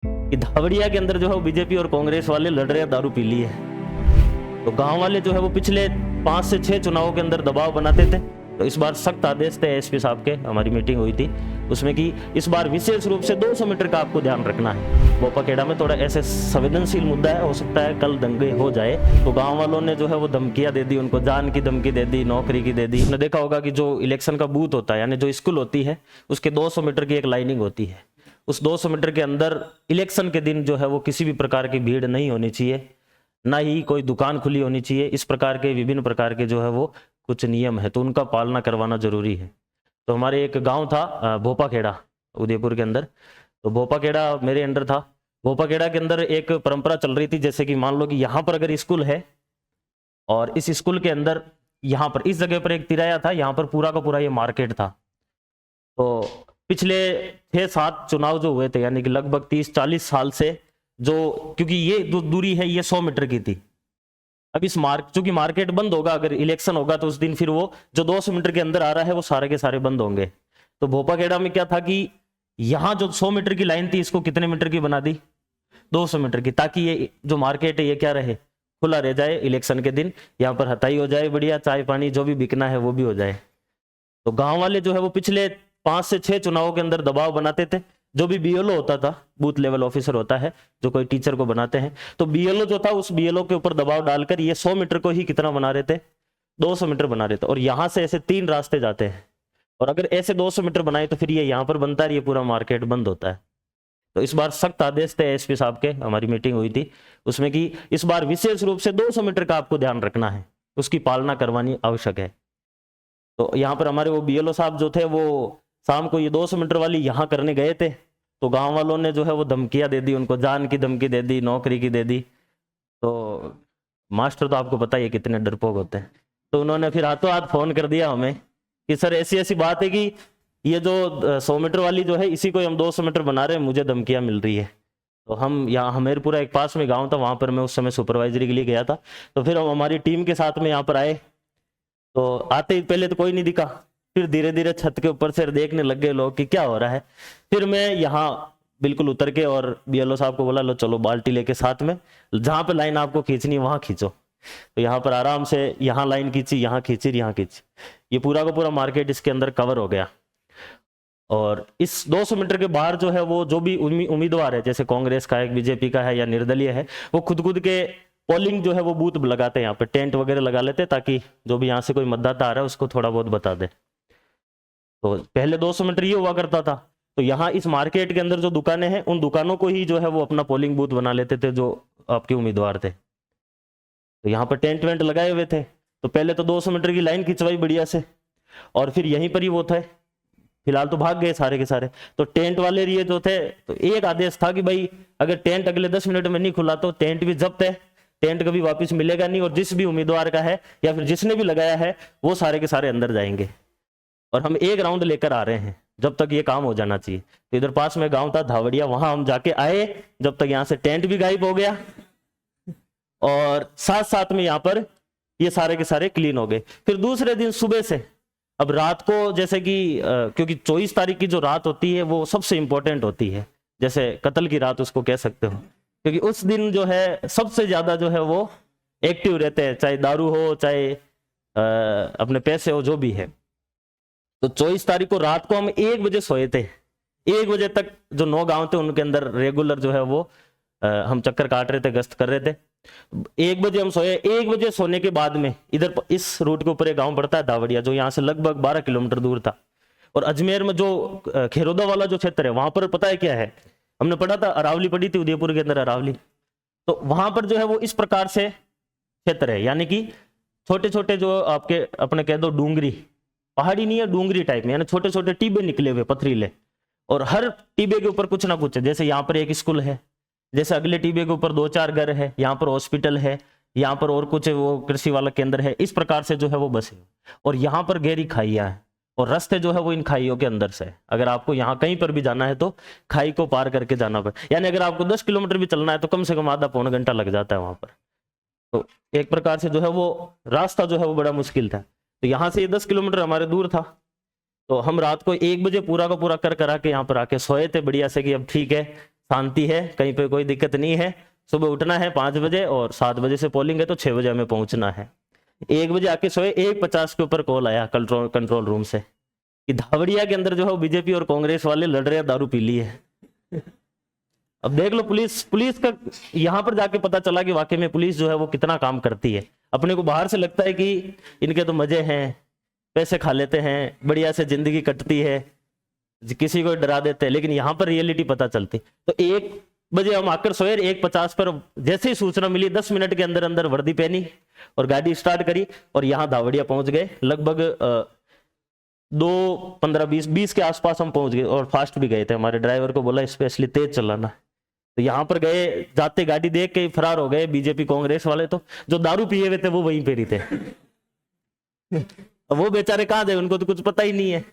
कि धावड़िया के अंदर जो है वो बीजेपी और कांग्रेस वाले लड़ रहे हैं दारू पी ली है। तो गांव वाले जो है वो पिछले 5 से 6 चुनावों के अंदर दबाव बनाते थे। तो इस बार सख्त आदेश थे एसपी साहब के, हमारी मीटिंग हुई थी उसमें कि इस बार विशेष रूप से 200 मीटर का आपको ध्यान रखना है। बोपाखेड़ा में थोड़ा ऐसे संवेदनशील मुद्दा है, हो सकता है कल दंगे हो जाए। तो गांव वालों ने जो है वो धमकियां दे दी, उनको जान की धमकी दे दी, नौकरी की दे दी। आपने देखा होगा कि जो इलेक्शन का बूथ होता है यानी जो स्कूल होती है उसके 200 मीटर की एक लाइनिंग होती है। उस 200 मीटर के अंदर इलेक्शन के दिन जो है वो किसी भी प्रकार की भीड़ नहीं होनी चाहिए, ना ही कोई दुकान खुली होनी चाहिए। इस प्रकार के विभिन्न प्रकार के जो है वो कुछ नियम है, तो उनका पालना करवाना जरूरी है। तो हमारे एक गांव था भोपाखेड़ा उदयपुर के अंदर, तो भोपाखेड़ा मेरे अंडर था। भोपाखेड़ा के अंदर एक परंपरा चल रही थी, जैसे कि मान लो कि यहाँ पर अगर स्कूल है और इस स्कूल के अंदर यहाँ पर इस जगह पर एक तिराया था, यहाँ पर पूरा का पूरा ये मार्केट था। तो पिछले 6-7 चुनाव जो हुए थे यानी कि लगभग 30-40 साल से जो, क्योंकि ये जो दूरी है ये 100 मीटर की थी। अब इस चूंकि मार्केट बंद होगा, अगर इलेक्शन होगा तो उस दिन फिर वो जो 200 मीटर के अंदर आ रहा है वो सारे के सारे बंद होंगे। तो भोपाखेड़ा में क्या था कि यहाँ जो 100 मीटर की लाइन थी इसको कितने मीटर की बना दी, 200 मीटर की, ताकि ये जो मार्केट है ये क्या रहे, खुला रह जाए। इलेक्शन के दिन यहाँ पर हताई हो जाए, बढ़िया चाय पानी जो भी बिकना है वो भी हो जाए। तो गांव वाले जो है वो पिछले 5 से 6 चुनावों के अंदर दबाव बनाते थे। जो भी बीएलओ होता था, बूथ लेवल ऑफिसर होता है जो कोई टीचर को बनाते हैं, तो बीएलओ जो था उस बीएलओ के ऊपर दबाव डालकर ये 100 मीटर को ही कितना बना रहे थे, 200 मीटर बना रहे थे। और यहां से ऐसे 3 रास्ते जाते हैं, और अगर ऐसे 200 मीटर बनाए तो फिर ये यहाँ पर बनता है, ये पूरा मार्केट बंद होता है। तो इस बार सख्त आदेश थे एसपी साहब के, हमारी मीटिंग हुई थी उसमें कि इस बार विशेष रूप से 200 मीटर का आपको ध्यान रखना है, उसकी पालना करवानी आवश्यक है। तो यहाँ पर हमारे वो बीएलओ साहब जो थे वो शाम को ये 200 मीटर वाली यहाँ करने गए थे। तो गांव वालों ने जो है वो धमकियां दे दी, उनको जान की धमकी दे दी, नौकरी की दे दी। तो मास्टर तो आपको पता ही है कितने डरपोक होते हैं। तो उन्होंने फिर हाथों हाथ फोन कर दिया हमें कि सर ऐसी ऐसी बात है कि ये जो 100 मीटर वाली जो है इसी को हम 200 मीटर बना रहे हैं, मुझे धमकियां मिल रही है। तो हम यहाँ हमीरपुरा एक पास में गाँव था, वहां पर मैं उस समय सुपरवाइजरी के लिए गया था। तो फिर हम हमारी टीम के साथ में यहाँ पर आए। तो आते ही पहले तो कोई नहीं दिखा, फिर धीरे धीरे छत के ऊपर से देखने लग गए लोग कि क्या हो रहा है। फिर मैं यहाँ बिल्कुल उतर के और बीएलओ साहब को बोला, लो चलो बाल्टी लेके साथ में, जहां पे लाइन आपको खींचनी है वहां खींचो। तो यहाँ पर आराम से यहाँ लाइन खींची, यहाँ खींची, यहाँ खींची, ये पूरा का पूरा मार्केट इसके अंदर कवर हो गया। और इस 200 मीटर के बाहर जो है वो जो भी उम्मीदवार है, जैसे कांग्रेस का है, बीजेपी का है या निर्दलीय है, वो खुद के पोलिंग जो है वो बूथ लगाते हैं, यहाँ पे टेंट वगैरह लगा लेते हैं ताकि जो भी यहाँ से कोई मतदाता आ रहा है उसको थोड़ा बहुत बता दे। तो पहले 200 मीटर ये हुआ करता था। तो यहाँ इस मार्केट के अंदर जो दुकानें हैं उन दुकानों को ही जो है वो अपना पोलिंग बूथ बना लेते थे जो आपके उम्मीदवार थे। तो यहाँ पर टेंट वेंट लगाए हुए थे। तो पहले तो 200 मीटर की लाइन खिंचवाई बढ़िया से, और फिर यहीं पर ही वो थे। फिलहाल तो भाग गए सारे के सारे। तो टेंट वाले ये जो थे, तो एक आदेश था कि भाई अगर टेंट अगले 10 मिनट में नहीं खुला तो टेंट भी जब्त है, टेंट कभी वापस मिलेगा नहीं, और जिस भी उम्मीदवार का है या फिर जिसने भी लगाया है वो सारे के सारे अंदर जाएंगे। और हम एक राउंड लेकर आ रहे हैं जब तक ये काम हो जाना चाहिए। तो इधर पास में गांव था धावड़िया, वहां हम जाके आए जब तक यहाँ से टेंट भी गायब हो गया, और साथ साथ में यहाँ पर ये सारे के सारे क्लीन हो गए। फिर दूसरे दिन सुबह से, अब रात को जैसे कि क्योंकि 24 तारीख की जो रात होती है वो सबसे इंपॉर्टेंट होती है, जैसे कत्ल की रात उसको कह सकते हो, क्योंकि उस दिन जो है सबसे ज्यादा जो है वो एक्टिव रहते हैं, चाहे दारू हो चाहे अपने पैसे हो जो भी है। तो 24 तारीख को रात को हम 1 बजे सोए थे। 1 बजे तक जो 9 गांव थे उनके अंदर रेगुलर जो है वो हम चक्कर काट रहे थे, गश्त कर रहे थे। 1 बजे हम सोए। 1 बजे सोने के बाद में इधर इस रूट के ऊपर एक गांव पड़ता है धावड़िया, जो यहाँ से लगभग 12 किलोमीटर दूर था। और अजमेर में जो खेरोदा वाला जो क्षेत्र है वहां पर पता है क्या है, हमने पढ़ा था, अरावली पढ़ी थी उदयपुर के अंदर अरावली। तो वहां पर जो है वो इस प्रकार से क्षेत्र है, यानी कि छोटे छोटे जो आपके अपने कह दो डूंगरी, पहाड़ी नहीं है डूंगरी टाइप में, यानी छोटे छोटे टीबे निकले हुए पथरीले, और हर टीबे के ऊपर कुछ ना कुछ है। जैसे यहाँ पर एक स्कूल है, जैसे अगले टीबे के ऊपर 2-4 घर है, यहाँ पर हॉस्पिटल है, यहाँ पर और कुछ वो कृषि वाला केंद्र है। इस प्रकार से जो है वो बसे, और यहाँ पर गहरी खाइयां हैं, और रास्ते जो है वो इन खाइयों के अंदर से। अगर आपको यहाँ कहीं पर भी जाना है तो खाई को पार करके जाना पड़े, यानी अगर आपको 10 किलोमीटर भी चलना है तो कम से कम आधा पौना घंटा लग जाता है वहां पर। तो एक प्रकार से जो है वो रास्ता जो है वो बड़ा मुश्किल था। तो यहाँ से ये 10 किलोमीटर हमारे दूर था। तो हम रात को 1 बजे पूरा का पूरा कर करा के यहाँ पर आके सोए थे बढ़िया से कि अब ठीक है, शांति है, कहीं पे कोई दिक्कत नहीं है। सुबह उठना है 5 बजे और 7 बजे से पोलिंग है तो 6 बजे हमें पहुंचना है। 1 बजे आके सोए, 1:50 के ऊपर कॉल आया कंट्रोल रूम से कि धावड़िया के अंदर जो है बीजेपी और कांग्रेस वाले लड़ रहे हैं, दारू पी ली है। अब देख लो पुलिस का यहां पर जाके पता चला कि वाकई में पुलिस जो है वो कितना काम करती है। अपने को बाहर से लगता है कि इनके तो मजे हैं, पैसे खा लेते हैं, बढ़िया से जिंदगी कटती है, किसी को डरा देते हैं, लेकिन यहाँ पर रियलिटी पता चलती। तो 1 बजे हम आकर सोए, 1:50 पर जैसे ही सूचना मिली 10 मिनट के अंदर अंदर वर्दी पहनी और गाड़ी स्टार्ट करी और यहाँ धावड़िया पहुंच गए। लगभग 2:15-20 के आसपास हम पहुंच गए और फास्ट भी गए थे। हमारे ड्राइवर को बोला स्पेशली तेज चलाना। तो यहाँ पर गए, जाते गाड़ी देख के फरार हो गए बीजेपी कांग्रेस वाले। तो जो दारू पिए हुए थे वो वहीं पे ही थे। वो बेचारे कहाँ थे, उनको तो कुछ पता ही नहीं है।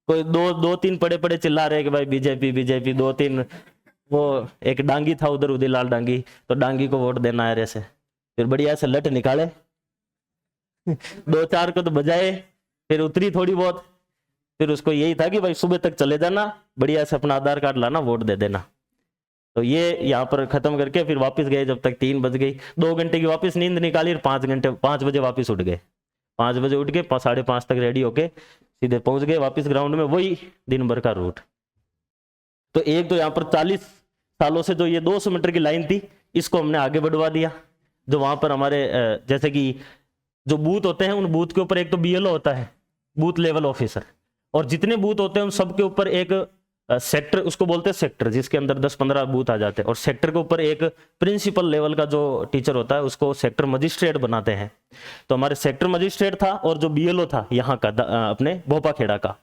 कोई दो तीन पड़े चिल्ला रहे कि भाई बीजेपी बीजेपी, 2-3 वो एक डांगी था उधर, उदयलाल डांगी, तो डांगी को वोट देना है ऐसे। फिर बढ़िया से लट निकाले 2-4 को तो बजाए, फिर उतरी थोड़ी बहुत। फिर उसको यही था कि भाई सुबह तक चले जाना, बढ़िया से अपना आधार कार्ड लाना, वोट दे देना। तो ये यहाँ पर खत्म करके फिर वापस गए जब तक 3 बज गई। 2 घंटे की वापस नींद निकाली और 5 बजे वापस उठ गए। 5 बजे उठ के 5:30 तक रेडी होके सीधे पहुंच गए वापस ग्राउंड में, वही दिन भर का रूट। तो एक तो यहाँ पर 40 सालों से जो ये 200 मीटर की लाइन थी, इसको हमने आगे बढ़वा दिया। जो वहां पर हमारे जैसे कि जो बूथ होते हैं, उन बूथ के ऊपर एक तो BLO होता है, बूथ लेवल ऑफिसर, और जितने बूथ होते हैं उन सबके ऊपर एक सेक्टर, उसको बोलते हैं सेक्टर, जिसके अंदर 10-15 बूथ आ जाते हैं। और सेक्टर के ऊपर एक प्रिंसिपल लेवल का जो टीचर होता है उसको सेक्टर मजिस्ट्रेट बनाते हैं। तो हमारे सेक्टर मजिस्ट्रेट था और जो BLO था यहाँ का अपने भोपा खेड़ा का,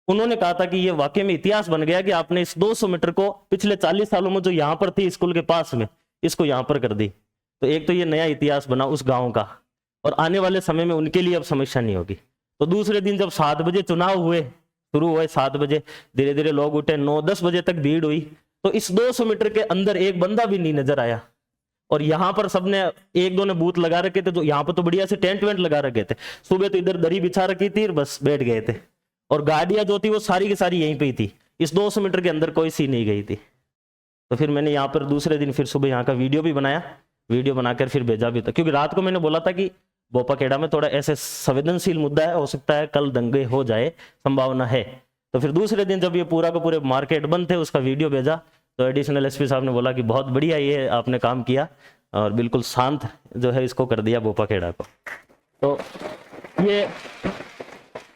उन्होंने कहा था कि ये वाकई में इतिहास बन गया कि आपने इस 200 मीटर को पिछले 40 सालों में जो यहाँ पर थी स्कूल के पास में, इसको यहाँ पर कर दी। तो एक तो ये नया इतिहास बना उस गाँव का, और आने वाले समय में उनके लिए अब समस्या नहीं होगी। तो दूसरे दिन जब 7 बजे चुनाव शुरू हुए, 7 बजे धीरे धीरे लोग उठे, 9-10 बजे तक भीड़ हुई। तो इस 200 मीटर के अंदर एक बंदा भी नहीं नजर आया। और यहाँ पर सबने 1-2 ने बूथ लगा रखे थे, तो यहाँ पर तो बढ़िया से टेंट वेंट लगा रखे थे। सुबह तो इधर दरी बिछा रखी थी, बस बैठ गए थे। और गाड़ियां जो थी वो सारी की सारी यहीं पे ही थी, इस 200 मीटर के अंदर कोई सी नहीं गई थी। तो फिर मैंने यहाँ पर दूसरे दिन फिर सुबह यहाँ का वीडियो भी बनाया, वीडियो बनाकर फिर भेजा भी था, क्योंकि रात को मैंने बोला था कि भोपा खेड़ा में थोड़ा ऐसे संवेदनशील मुद्दा है, हो सकता है कल दंगे हो जाए, संभावना है। तो फिर दूसरे दिन जब ये पूरा का पूरे मार्केट बंद थे, उसका वीडियो भेजा, तो एडिशनल SP साहब ने बोला कि बहुत बढ़िया ये आपने काम किया, और बिल्कुल शांत जो है इसको कर दिया भोपा खेड़ा को। तो ये